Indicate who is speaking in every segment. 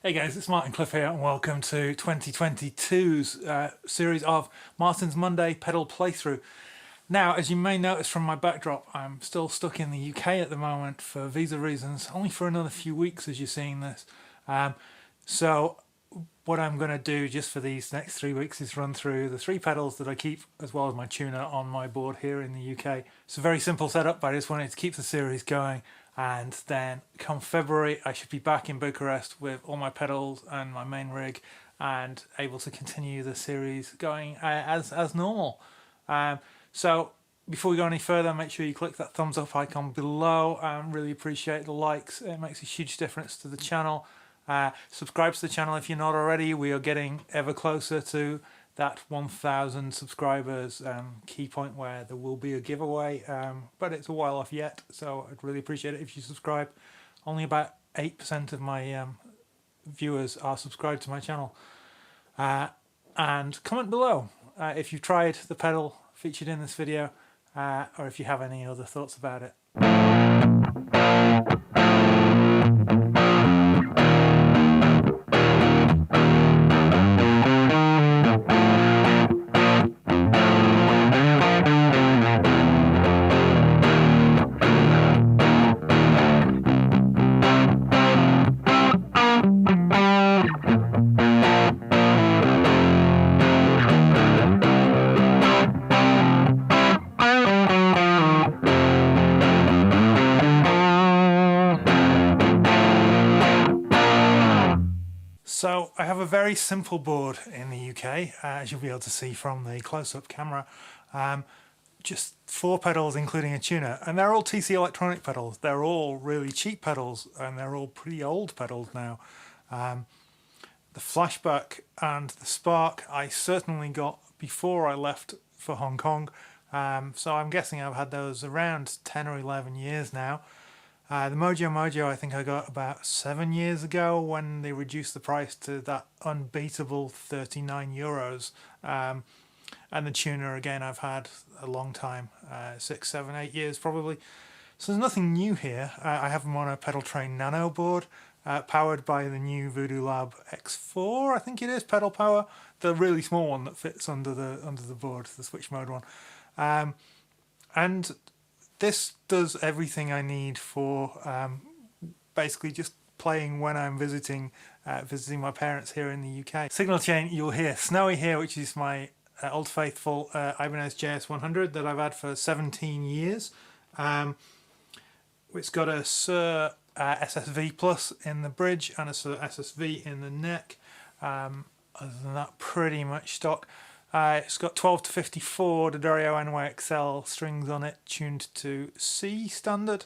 Speaker 1: Hey guys, it's Martin Cliffe here and welcome to 2022's series of Martin's Monday pedal playthrough. Now, as you may notice from my backdrop, I'm still stuck in the UK at the moment for visa reasons, only for another few weeks as you're seeing this. So what I'm going to do just for these next 3 weeks is run through the 3 pedals that I keep as well as my tuner on my board here in the UK. It's a very simple setup, but I just wanted to keep the series going. And then come February, I should be back in Bucharest with all my pedals and my main rig and able to continue the series going as normal. So before we go any further, make sure you click that thumbs up icon below. Really appreciate the likes. It makes a huge difference to the channel. Subscribe to the channel if you're not already. We are getting ever closer to that 1,000 subscribers key point where there will be a giveaway, but it's a while off yet, so I'd really appreciate it if you subscribe. Only about 8% of my viewers are subscribed to my channel. And comment below if you've tried the pedal featured in this video, or if you have any other thoughts about it. So I have a very simple board in the UK, as you'll be able to see from the close-up camera. Just 4 pedals including a tuner, and they're all TC Electronic pedals. They're all really cheap pedals and they're all pretty old pedals now. The Flashback and the Spark I certainly got before I left for Hong Kong, so I'm guessing I've had those around 10 or 11 years now. The MojoMojo I think I got about 7 years ago when they reduced the price to that unbeatable €39. And the tuner again I've had a long time, 6, 7, 8 years probably. So there's nothing new here. I have them on a Pedal Train Nano board, powered by the new Voodoo Lab X4, I think it is, pedal power. The really small one that fits under the board, the switch mode one. And this does everything I need for basically just playing when I'm visiting my parents here in the UK. Signal chain, you'll hear Snowy here, which is my old faithful Ibanez JS100 that I've had for 17 years. It's got a Sir SSV Plus in the bridge and a Sir SSV in the neck. Other than that, pretty much stock. It's got 12 to 54 D'Addario NYXL strings on it, tuned to C standard.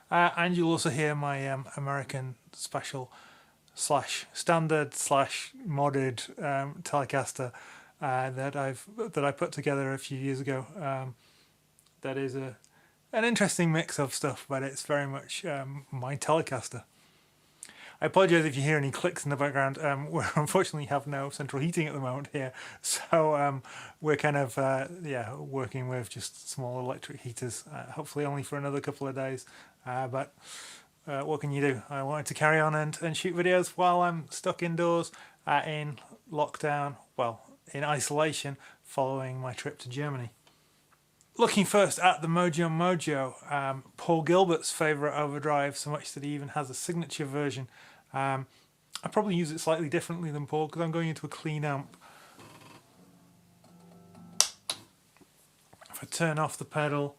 Speaker 1: And you'll also hear my American special / standard / modded Telecaster that I put together a few years ago. That is an interesting mix of stuff, but it's very much my Telecaster. I apologise if you hear any clicks in the background. We unfortunately have no central heating at the moment here, so we're kind of working with just small electric heaters, hopefully only for another couple of days. But what can you do? I wanted to carry on and shoot videos while I'm stuck indoors in lockdown, well, in isolation, following my trip to Germany. Looking first at the MojoMojo, Paul Gilbert's favourite overdrive, so much that he even has a signature version. I probably use it slightly differently than Paul because I'm going into a clean amp. If I turn off the pedal,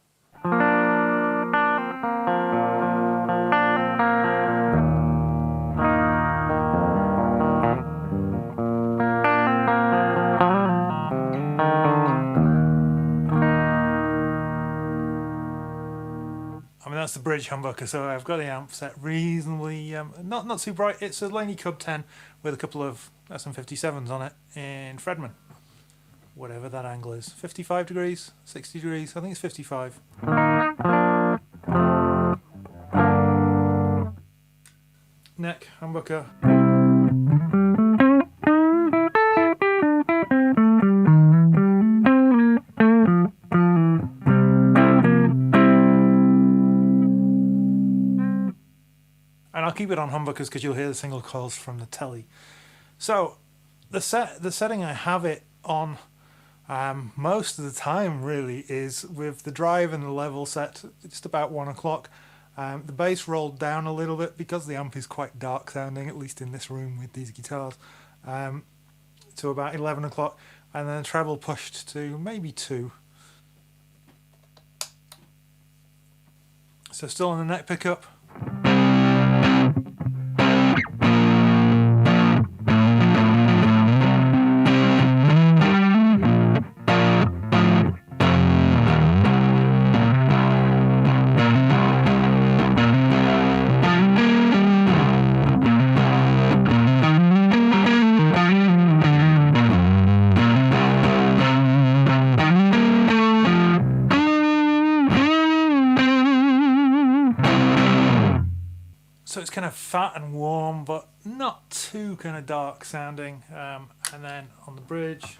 Speaker 1: that's the bridge humbucker, so I've got the amp set reasonably, not too bright. It's a Laney Cub 10 with a couple of SM57s on it in Fredman. Whatever that angle is. 55 degrees, 60 degrees, I think it's 55. Neck humbucker. I'll keep it on humbuckers because you'll hear the single coils from the telly. So the setting I have it on most of the time really is with the drive and the level set to just about 1 o'clock. The bass rolled down a little bit because the amp is quite dark sounding, at least in this room with these guitars, to about 11 o'clock, and then the treble pushed to maybe 2. So still on the neck pickup. So it's kind of fat and warm, but not too kind of dark sounding. And then on the bridge.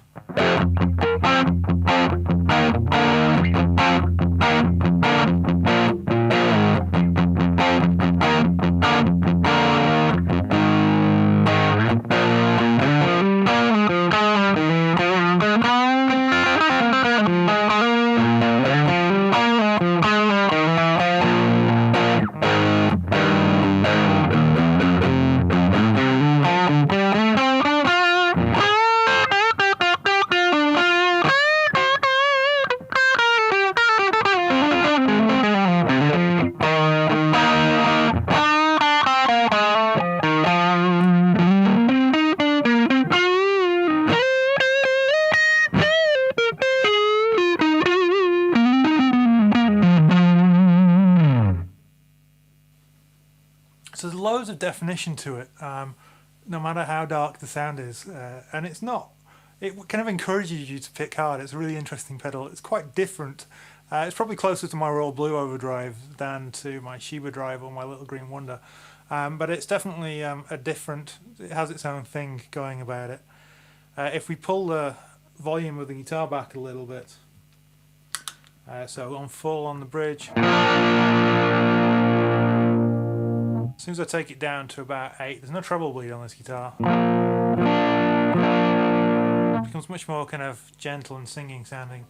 Speaker 1: So there's loads of definition to it, no matter how dark the sound is, and it kind of encourages you to pick hard. It's a really interesting pedal. It's quite different. It's probably closer to my Royal Blue Overdrive than to my Sheba Drive or my Little Green Wonder, but it's definitely it has its own thing going about it. If we pull the volume of the guitar back a little bit, so on full on the bridge, as soon as I take it down to about 8, there's no treble bleed on this guitar. It becomes much more kind of gentle and singing sounding.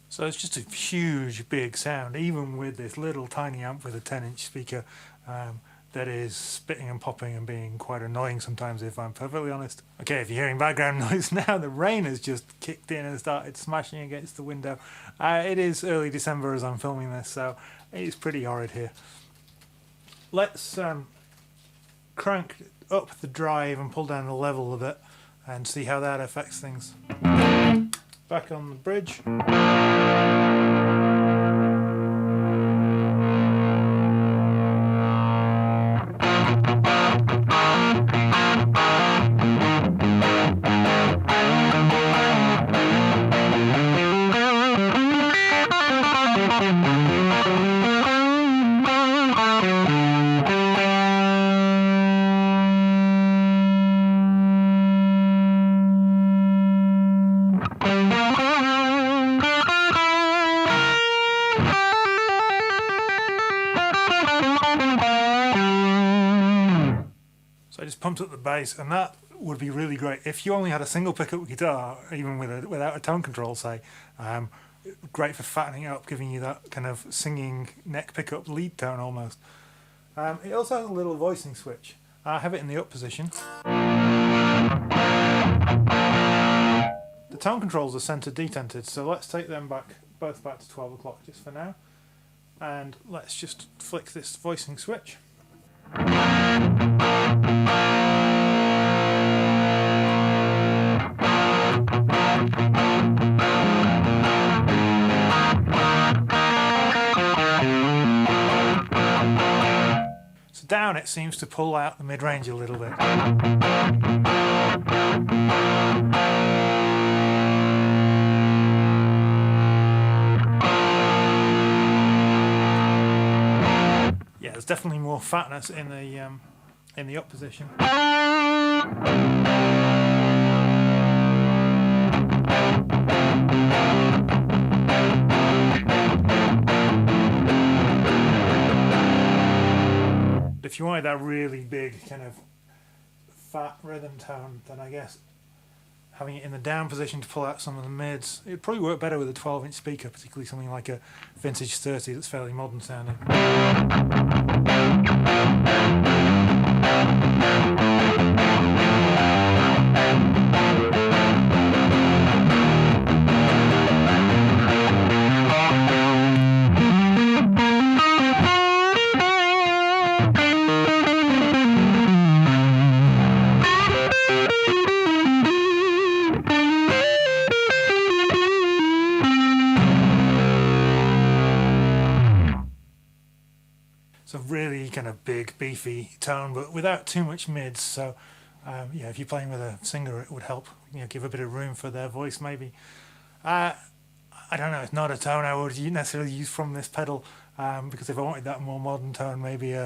Speaker 1: So it's just a huge, big sound, even with this little tiny amp with a 10-inch speaker that is spitting and popping and being quite annoying sometimes, if I'm perfectly honest. Okay, if you're hearing background noise now, the rain has just kicked in and started smashing against the window. It is early December as I'm filming this, so it's pretty horrid here. Let's crank up the drive and pull down the level a bit and see how that affects things. Back on the bridge. So I just pumped up the bass, and that would be really great if you only had a single pickup guitar, even without a tone control, say. great for fattening it up, giving you that kind of singing neck pickup lead tone almost. It also has a little voicing switch. I have it in the up position. The tone controls are centre detented, so let's take them both back to 12 o'clock just for now. And let's just flick this voicing switch. So down it seems to pull out the mid-range a little bit. Yeah, there's definitely more fatness in the up position. If you wanted that really big kind of fat rhythm tone, then I guess having it in the down position to pull out some of the mids, it'd probably work better with a 12-inch speaker, particularly something like a vintage 30 that's fairly modern sounding. It's a really kind of big, beefy tone, but without too much mids. So, yeah, if you're playing with a singer, it would help. You know, give a bit of room for their voice, maybe. I don't know. It's not a tone I would necessarily use from this pedal, because if I wanted that more modern tone, maybe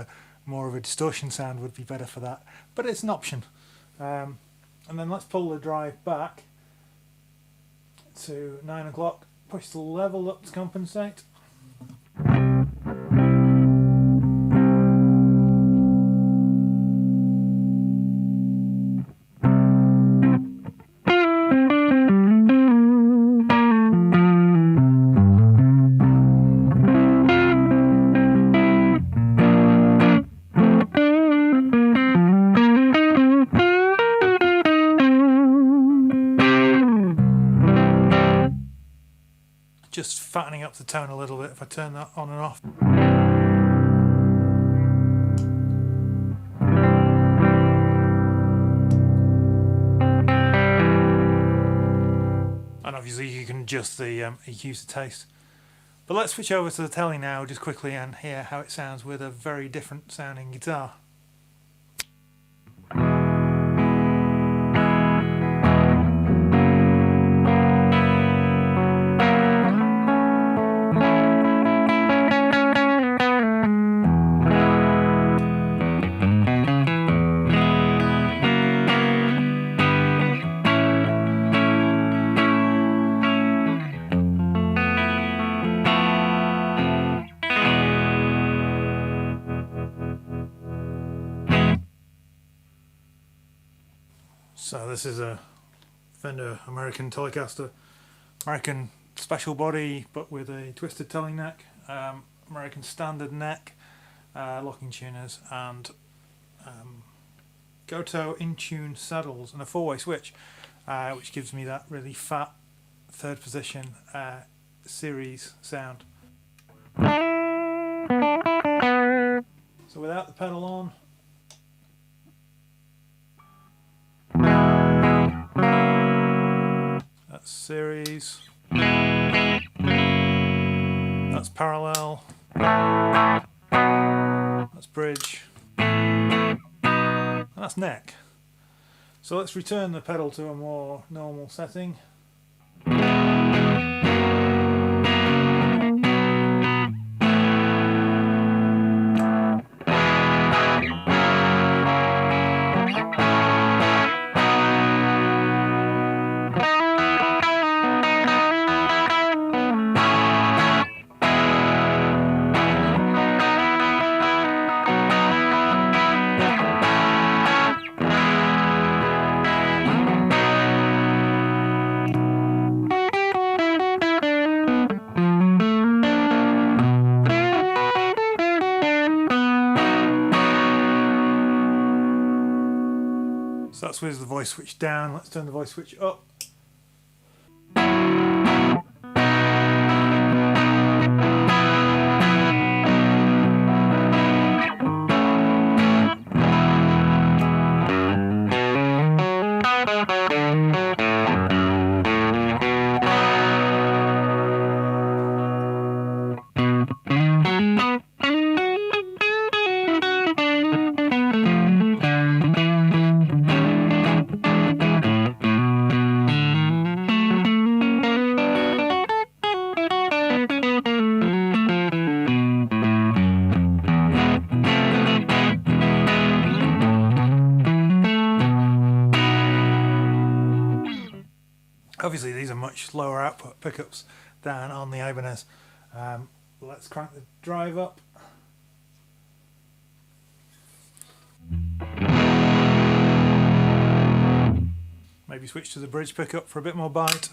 Speaker 1: more of a distortion sound would be better for that. But it's an option. And then let's pull the drive back to 9 o'clock. Push the level up to compensate. Just fattening up the tone a little bit if I turn that on and off. And obviously you can adjust the EQ to taste. But let's switch over to the telly now just quickly and hear how it sounds with a very different sounding guitar. So this is a Fender American Telecaster, American special body but with a twisted telly neck, American standard neck, locking tuners and Goto in-tune saddles and a 4-way switch, which gives me that really fat third position series sound. So without the pedal on, that's series, that's parallel, that's bridge, and that's neck. So let's return the pedal to a more normal setting. So that's with the voice switch down. Let's turn the voice switch up. Obviously these are much lower output pickups than on the Ibanez. Let's crank the drive up. Maybe switch to the bridge pickup for a bit more bite.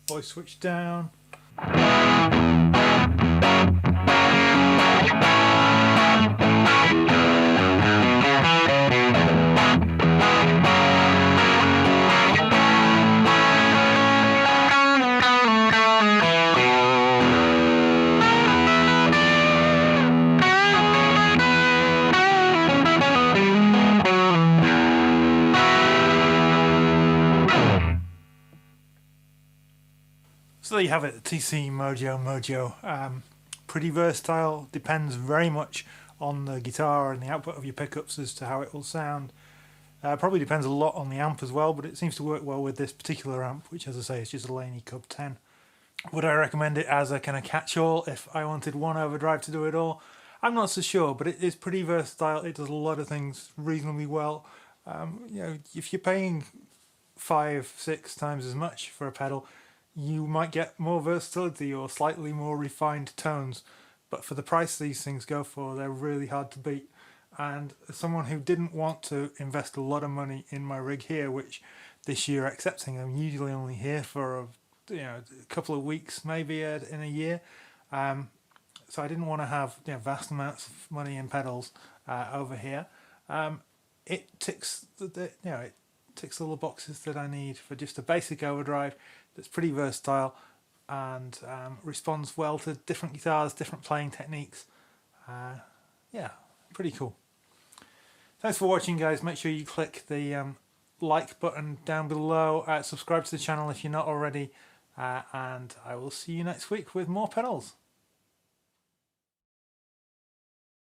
Speaker 1: Voice switch down. So there you have it, the TC MojoMojo. Pretty versatile, depends very much on the guitar and the output of your pickups as to how it will sound. Probably depends a lot on the amp as well, but it seems to work well with this particular amp, which, as I say, is just a Laney Cub 10. Would I recommend it as a kind of catch-all if I wanted one overdrive to do it all? I'm not so sure, but it is pretty versatile. It does a lot of things reasonably well. You know, if you're paying 5-6 times as much for a pedal, you might get more versatility or slightly more refined tones, but for the price these things go for, they're really hard to beat. And as someone who didn't want to invest a lot of money in my rig here, which this year, accepting I'm usually only here for a couple of weeks, maybe in a year, so I didn't want to have vast amounts of money in pedals over here. It ticks it ticks all the boxes that I need for just a basic overdrive that's pretty versatile and responds well to different guitars, different playing techniques. Yeah, pretty cool. Thanks for watching, guys. Make sure you click the like button down below, subscribe to the channel if you're not already, and I will see you next week with more pedals.